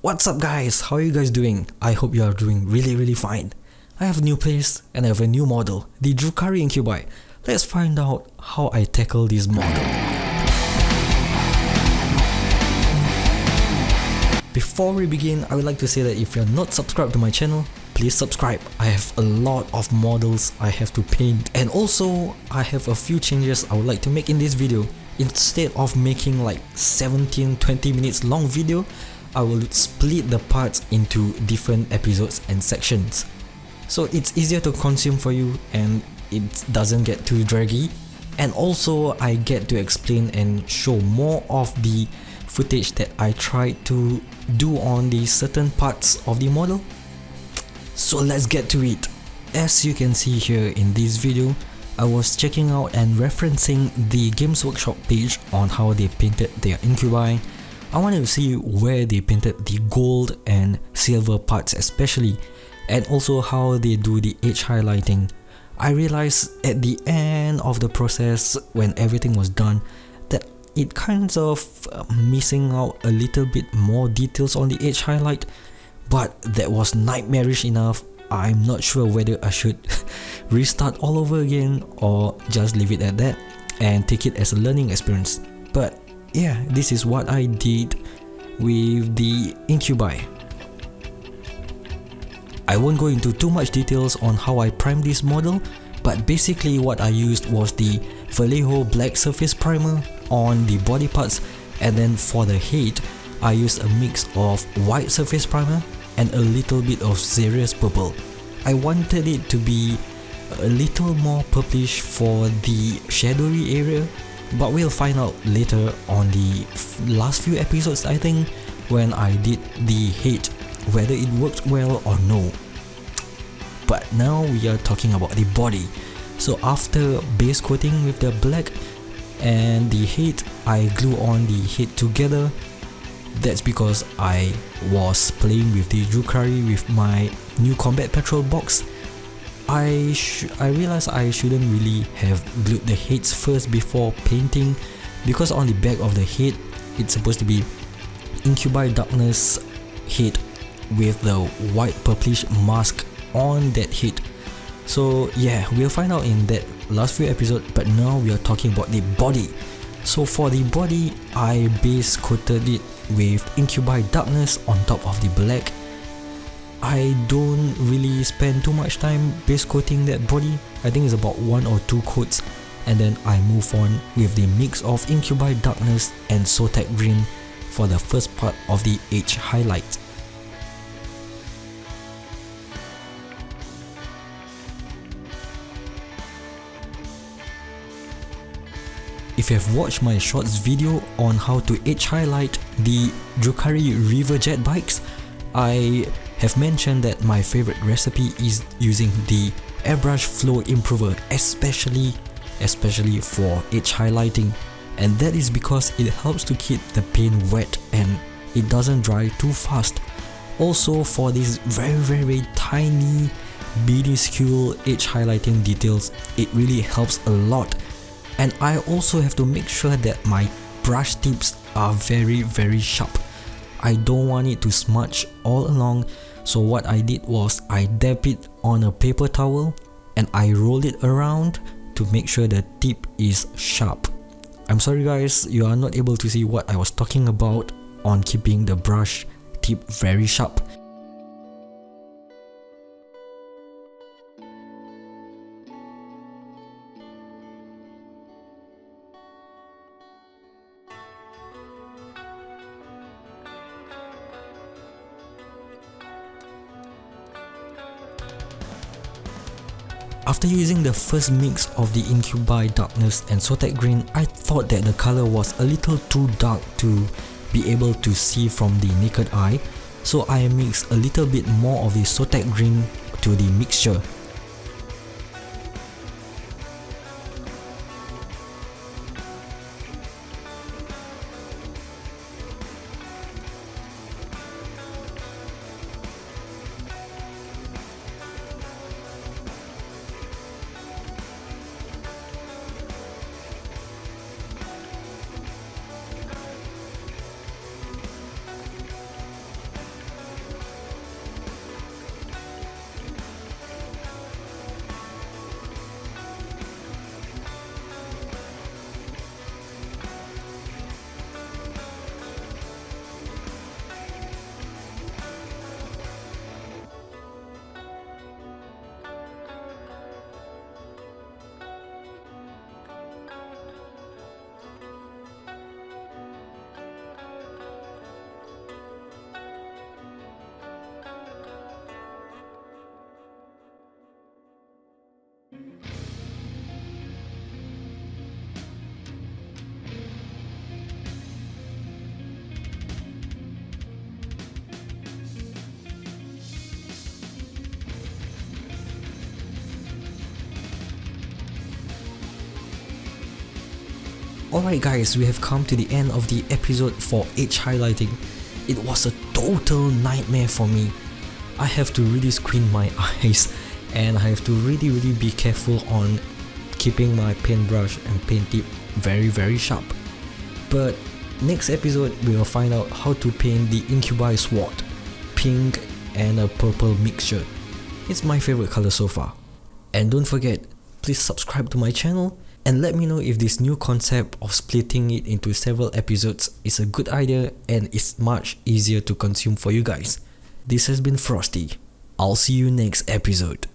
What's up guys, how are you guys doing? I hope you are doing really fine. I have a new place and I have a new model, the Drukhari Incubi. Let's find out how I tackle this model. Before we begin, I would like to say that if you're not subscribed to my channel, please subscribe. I have a lot of models I have to paint, and also I have a few changes I would like to make in this video. Instead of making like 17-20 minutes long video, I will split the parts into different episodes and sections. So it's easier to consume for you and it doesn't get too draggy. And also I get to explain and show more of the footage that I tried to do on the certain parts of the model. So let's get to it. As you can see here in this video, I was checking out and referencing the Games Workshop page on how they painted their incubi. I wanted to see where they painted the gold and silver parts especially, and also how they do the edge highlighting. I realized at the end of the process, when everything was done, that it kind of missing out a little bit more details on the edge highlight, but that was nightmarish enough. I'm not sure whether I should restart all over again or just leave it at that and take it as a learning experience. But yeah, this is what I did with the incubi. I won't go into too much details on how I primed this model, but basically what I used was the Vallejo black surface primer on the body parts, and then for the head I used a mix of white surface primer and a little bit of Xerius purple. I wanted it to be a little more purplish for the shadowy area, but we'll find out later on the last few episodes, I think, when I did the head, whether it worked well or no. But now we are talking about the body. So after base coating with the black and the head, I glue on the head together. That's because I was playing with the Drukhari with my new combat patrol box. I realized I shouldn't really have glued the heads first before painting, because on the back of the head it's supposed to be Incubi Darkness head with the white purplish mask on that head. So yeah, we'll find out in that last few episodes, but now we are talking about the body. So for the body, I base coated it with Incubi Darkness on top of the black. I don't really spend too much time base coating that body. I think it's about 1 or 2 coats, and then I move on with the mix of Incubi Darkness and Zotac Green for the first part of the edge highlight. If you have watched my shorts video on how to edge highlight the Drukhari River Jet bikes, I have mentioned that my favorite recipe is using the airbrush flow improver, especially for edge highlighting, and that is because it helps to keep the paint wet and it doesn't dry too fast. Also, for these very tiny minuscule edge highlighting details, it really helps a lot. And I also have to make sure that my brush tips are very sharp. I don't want it to smudge all along, so what I did was I dab it on a paper towel and I roll it around to make sure the tip is sharp. I'm sorry guys, you are not able to see what I was talking about on keeping the brush tip very sharp. After using the first mix of the Incubi Darkness and Zotac Green, I thought that the color was a little too dark to be able to see from the naked eye, so I mixed a little bit more of the Zotac Green to the mixture. Alright guys, we have come to the end of the episode for edge highlighting. It was a total nightmare for me. I have to really screen my eyes and I have to really be careful on keeping my paintbrush and paint tip very sharp. But next episode we will find out how to paint the Incubi sword, pink and a purple mixture. It's my favorite color so far. And don't forget, please subscribe to my channel and let me know if this new concept of splitting it into several episodes is a good idea and is much easier to consume for you guys. This has been Frosty. I'll see you next episode.